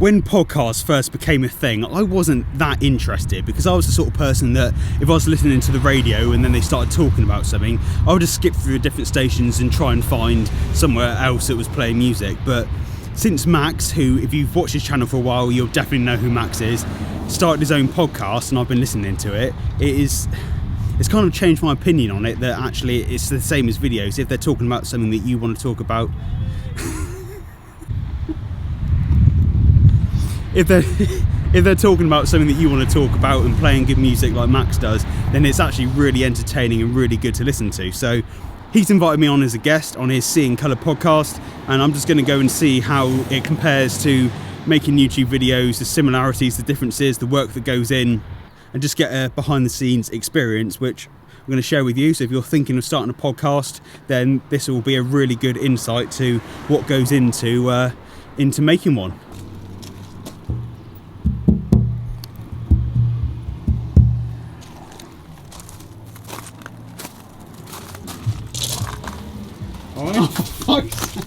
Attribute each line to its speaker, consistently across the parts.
Speaker 1: when podcasts first became a thing, I wasn't that interested, because I was the sort of person that if I was listening to the radio and then they started talking about something, I would just skip through the different stations and try and find somewhere else that was playing music. But since Max, who, if you've watched his channel for a while, you'll definitely know who Max is, started his own podcast, and I've been listening to it, it's kind of changed my opinion on it, that actually it's the same as videos. If they're talking about something that you want to talk about, if they're talking about something that you want to talk about and playing good music like Max does, then it's actually really entertaining and really good to listen to. So he's invited me on as a guest on his Seeing Colour podcast, and I'm just going to go and see how it compares to making YouTube videos, the similarities, the differences, the work that goes in, and just get a behind the scenes experience, which I'm going to share with you. So if you're thinking of starting a podcast, then this will be a really good insight to what goes into making one. Oh, fuck's sake.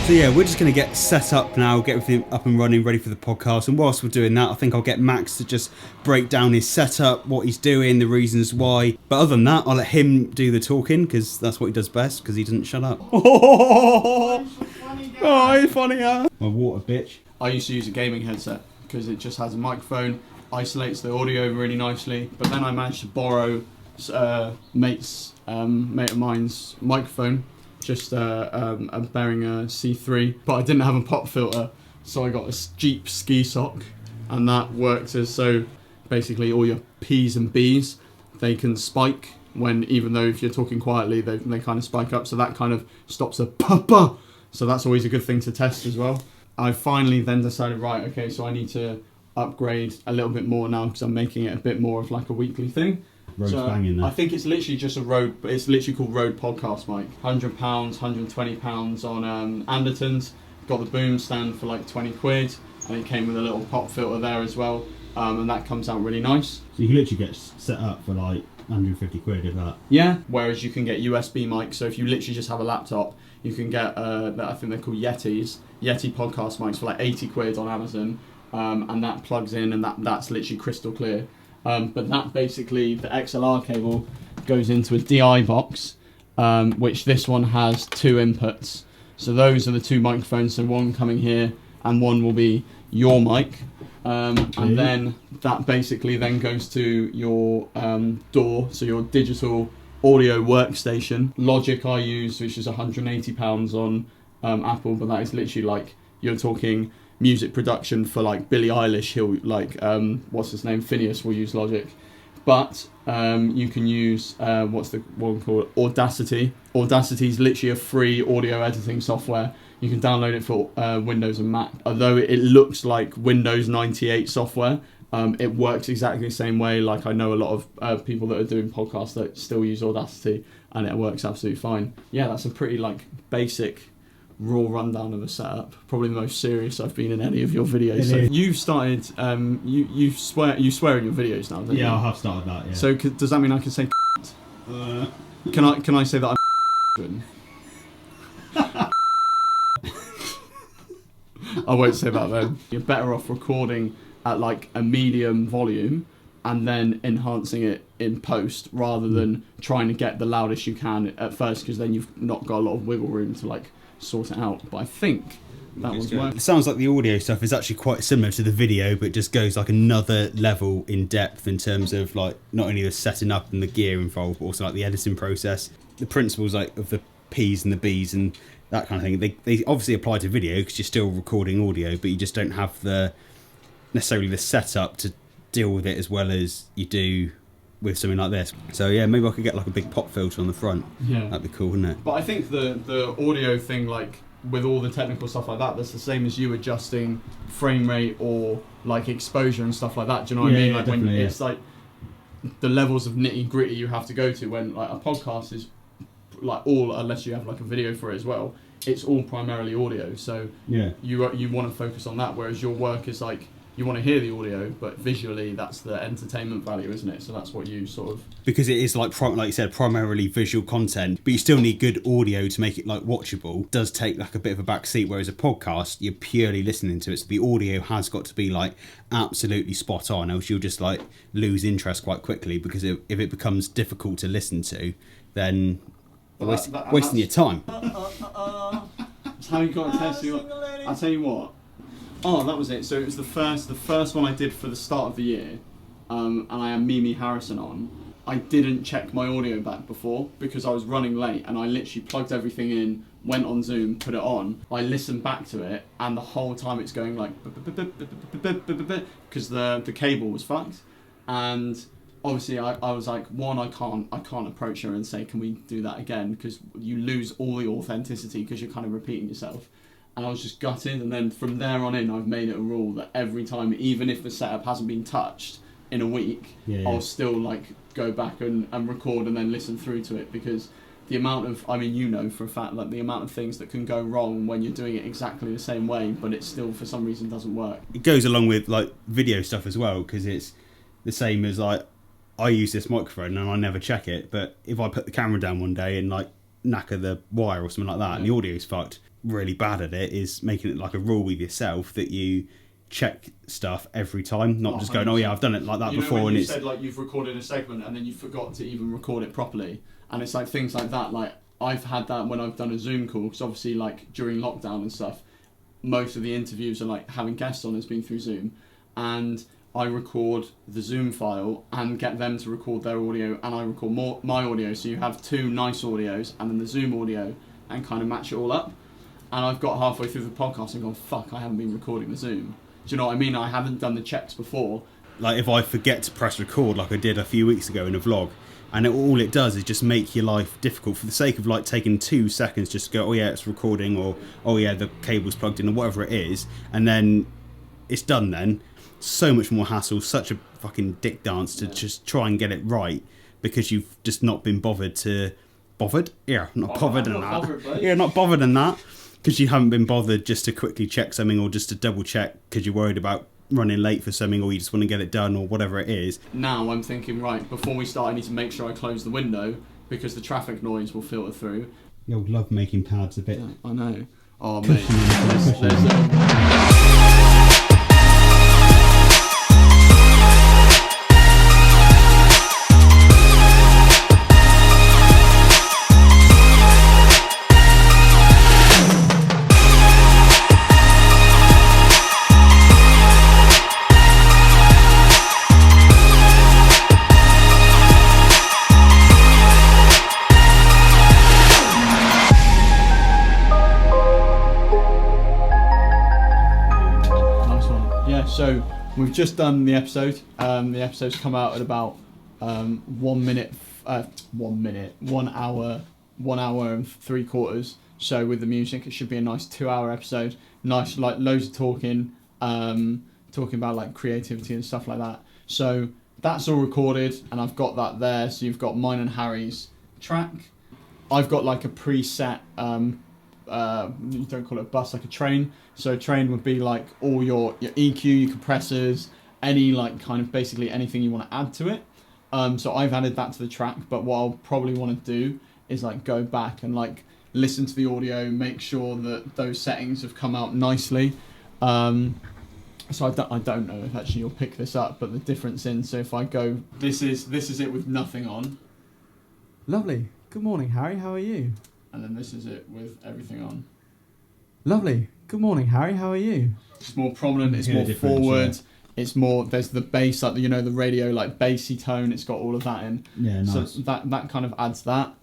Speaker 1: So yeah, we're just going to get set up now, get everything up and running, ready for the podcast. And whilst we're doing that, I think I'll get Max to just break down his setup, what he's doing, the reasons why. But other than that, I'll let him do the talking, because that's what he does best, because he doesn't shut up. Oh, he's funny, yeah. My water bitch.
Speaker 2: I used to use a gaming headset because it just has a microphone, isolates the audio really nicely. But then I managed to borrow mate of mine's microphone. Just I'm bearing a C3, but I didn't have a pop filter, so I got a cheap ski sock, and that works as so basically all your P's and B's, they can spike when, even though if you're talking quietly, they kind of spike up, so that kind of stops a pa-pa, so that's always a good thing to test as well. I finally then decided, right, okay, so I need to upgrade a little bit more now, because I'm making it a bit more of like a weekly thing.
Speaker 1: So banging there.
Speaker 2: I think it's literally just a Rode, it's literally called Rode Podcast mic. £100, £120 on Anderton's. Got the boom stand for like 20 quid, and it came with a little pop filter there as well, and that comes out really nice.
Speaker 1: So you can literally get set up for like 150 quid if that.
Speaker 2: Yeah, whereas you can get USB mics, so if you literally just have a laptop, you can get, I think they're called Yeti podcast mics for like 80 quid on Amazon, and that plugs in, and that's literally crystal clear. But that basically, the XLR cable goes into a DI box, which this one has two inputs. So those are the two microphones, so one coming here and one will be your mic. And then that basically then goes to your DAW, so your digital audio workstation. Logic I use, which is £180 on Apple, but that is literally like, you're talking music production for like Billie Eilish, he'll like what's his name, Phineas will use Logic, but you can use what's the one called, Audacity. Audacity is literally a free audio editing software. You can download it for Windows and Mac. Although it looks like Windows 98 software, it works exactly the same way. Like I know a lot of people that are doing podcasts that still use Audacity, and it works absolutely fine. Yeah, that's a pretty like basic raw rundown of a setup. Probably the most serious I've been in any of your videos. So you've started, you swear in your videos now, don't you?
Speaker 1: Yeah, I have started that. Yeah.
Speaker 2: So does that mean I can say? Can I say that I'm? I won't say that then. You're better off recording at like a medium volume and then enhancing it in post, rather than trying to get the loudest you can at first, because then you've not got a lot of wiggle room to like sort it out. But I think that was
Speaker 1: it sounds like the audio stuff is actually quite similar to the video, but it just goes like another level in depth in terms of like not only the setting up and the gear involved, but also like the editing process, the principles like of the P's and the B's and that kind of thing. They obviously apply to video because you're still recording audio, but you just don't have necessarily the setup to deal with it as well as you do with something like this. So yeah, maybe I could get like a big pop filter on the front. Yeah, that'd be cool, wouldn't it?
Speaker 2: But I think the audio thing, like with all the technical stuff like that, that's the same as you adjusting frame rate or like exposure and stuff like that. Do you know what I mean? Like when it's like the levels of nitty gritty you have to go to when like a podcast is like all, unless you have like a video for it as well, it's all primarily audio. So you want to focus on that, whereas your work is like you want to hear the audio, but visually that's the entertainment value, isn't it? So that's what you sort of...
Speaker 1: Because it is like you said, primarily visual content, but you still need good audio to make it like watchable. It does take like a bit of a back seat, whereas a podcast, you're purely listening to it. So the audio has got to be like absolutely spot on, else you'll just like lose interest quite quickly, because if it becomes difficult to listen to, then wasting your time.
Speaker 2: That's how you got to test you. I'll tell you what. Oh, that was it. So it was the first one I did for the start of the year, and I had Mimi Harrison on. I didn't check my audio back before because I was running late, and I literally plugged everything in, went on Zoom, put it on. I listened back to it, and the whole time it's going like because the cable was fucked, and obviously I was like, one, I can't approach her and say, can we do that again, because you lose all the authenticity because you're kind of repeating yourself. And I was just gutted, and then from there on in, I've made it a rule that every time, even if the setup hasn't been touched in a week, I'll still like go back and record and then listen through to it, because the amount of, I mean, you know for a fact, like the amount of things that can go wrong when you're doing it exactly the same way, but it still for some reason doesn't work.
Speaker 1: It goes along with like video stuff as well, because it's the same as like, I use this microphone and I never check it, but if I put the camera down one day and like knacker the wire or something like that, and the audio's fucked, really bad at it is making it like a rule with yourself that you check stuff every time, not just going, oh yeah, I've done it like that before.
Speaker 2: When
Speaker 1: and
Speaker 2: you
Speaker 1: it's
Speaker 2: said like you've recorded a segment and then you forgot to even record it properly, and it's like things like that. Like I've had that when I've done a Zoom call, because obviously like during lockdown and stuff, most of the interviews are like having guests on has been through Zoom, and I record the Zoom file and get them to record their audio, and I record my audio, so you have two nice audios and then the Zoom audio, and kind of match it all up. And I've got halfway through the podcast and gone, fuck, I haven't been recording the Zoom. Do you know what I mean? I haven't done the checks before.
Speaker 1: Like if I forget to press record, like I did a few weeks ago in a vlog, and all it does is just make your life difficult for the sake of like taking 2 seconds just to go, oh yeah, it's recording, or oh yeah, the cable's plugged in, or whatever it is, and then it's done then. So much more hassle, such a fucking dick dance to just try and get it right, because you've just not been bothered in that. Because you haven't been bothered just to quickly check something, or just to double check because you're worried about running late for something, or you just want to get it done, or whatever it is.
Speaker 2: Now I'm thinking, right, before we start I need to make sure I close the window, because the traffic noise will filter through.
Speaker 1: You old love making pads a bit.
Speaker 2: Yeah, I know. Oh mate, so we've just done the episode. The episode's come out at about 1 hour and 3/4. So with the music, it should be a nice 2-hour episode. Nice, like loads of talking about like creativity and stuff like that. So that's all recorded, and I've got that there. So you've got mine and Harry's track. I've got like a preset. You don't call it a bus, like a train. So a train would be like all your EQ, your compressors, any like kind of basically anything you want to add to it. So I've added that to the track, but what I'll probably want to do is like go back and like listen to the audio, make sure that those settings have come out nicely. So I don't know if actually you'll pick this up, but the difference in, so if I go, this is it with nothing on.
Speaker 3: Lovely. Good morning, Harry. How are you?
Speaker 2: And then this is it with everything on.
Speaker 3: Lovely. Good morning, Harry. How are you?
Speaker 2: It's more prominent, it's more forward, it's more, there's the bass, like the radio, like bassy tone, it's got all of that in.
Speaker 1: Yeah, nice.
Speaker 2: So that kind of adds that.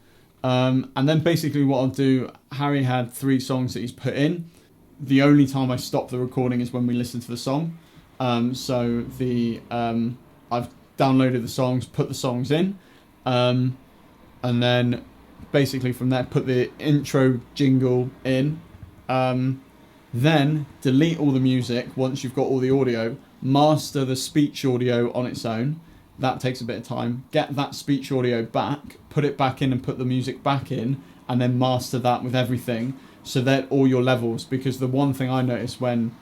Speaker 2: And then basically what I'll do, Harry had 3 songs that he's put in. The only time I stop the recording is when we listen to the song. So I've downloaded the songs, put the songs in, and then basically from there put the intro jingle in, then delete all the music once you've got all the audio, master the speech audio on its own, That takes a bit of time. Get that speech audio back, put it back in and put the music back in, and then master that with everything so that all your levels. Because the one thing I noticed when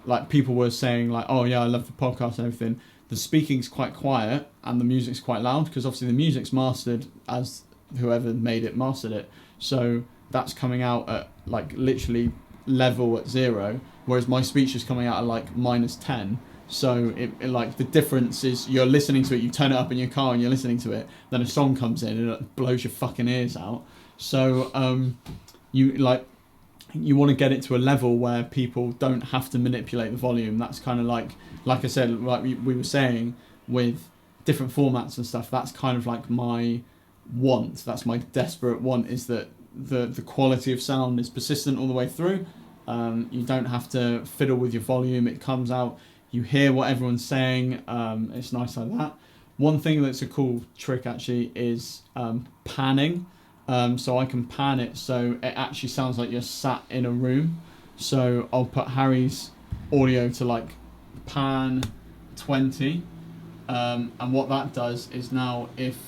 Speaker 2: like people were saying like, oh yeah, I love the podcast and everything, the speaking's quite quiet and the music's quite loud, because obviously the music's mastered as whoever made it mastered it. So that's coming out at like literally level at 0, whereas my speech is coming out at like -10. So it like the difference is you're listening to it, you turn it up in your car and you're listening to it, then a song comes in and it blows your fucking ears out. So you want to get it to a level where people don't have to manipulate the volume. That's kind of like I said, like we were saying with different formats and stuff, that's kind of like my want, that's my desperate want, is that the quality of sound is persistent all the way through. You don't have to fiddle with your volume, it comes out, you hear what everyone's saying, it's nice like that. One thing that's a cool trick actually is panning. So I can pan it so it actually sounds like you're sat in a room. So I'll put Harry's audio to like pan 20, and what that does is now if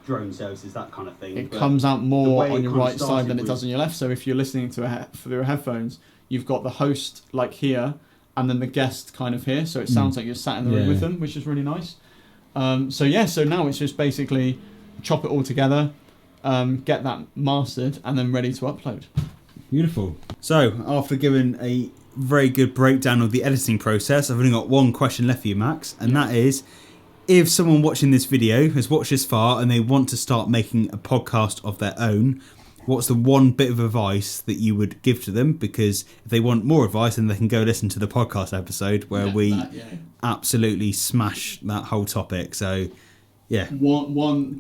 Speaker 1: Drone services, that kind of thing.
Speaker 2: it comes out more on your right side than it
Speaker 1: was-
Speaker 2: does on your left. So if you're listening to through headphones, you've got the host like here and then the guest kind of here. So it sounds like you're sat in the room with them, which is really nice. So now it's just basically chop it all together, get that mastered, and then ready to upload.
Speaker 1: Beautiful. So, after giving a very good breakdown of the editing process, I've only got one question left for you, Max, and that is, if someone watching this video has watched this far and they want to start making a podcast of their own, what's the one bit of advice that you would give to them? Because if they want more advice, then they can go listen to the podcast episode where we absolutely smash that whole topic. So, yeah.
Speaker 2: One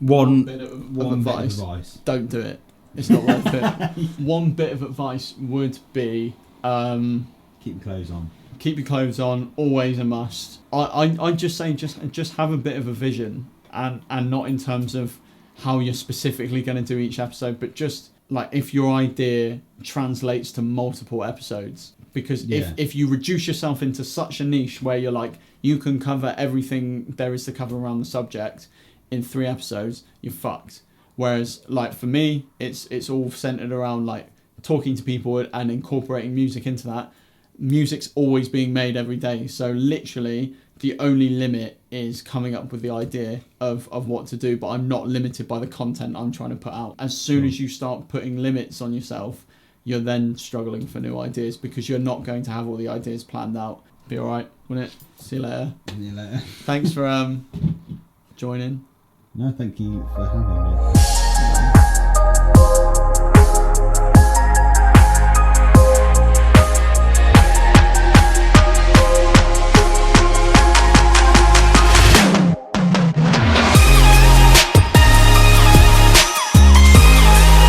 Speaker 2: bit of advice. Don't do it. It's not worth it. One bit of advice would be
Speaker 1: Keep your clothes on.
Speaker 2: Keep your clothes on, always a must. I just say just have a bit of a vision, and not in terms of how you're specifically going to do each episode, but just like if your idea translates to multiple episodes. Because if you reduce yourself into such a niche where you're like, you can cover everything there is to cover around the subject in 3 episodes, you're fucked. Whereas like for me, it's all centered around like talking to people and incorporating music into that. Music's always being made every day. So literally the only limit is coming up with the idea of what to do, but I'm not limited by the content I'm trying to put out. As soon as you start putting limits on yourself, you're then struggling for new ideas because you're not going to have all the ideas planned out. Be alright, wouldn't it? See you later.
Speaker 1: See you later.
Speaker 2: Thanks for joining.
Speaker 1: No, thank you for having me.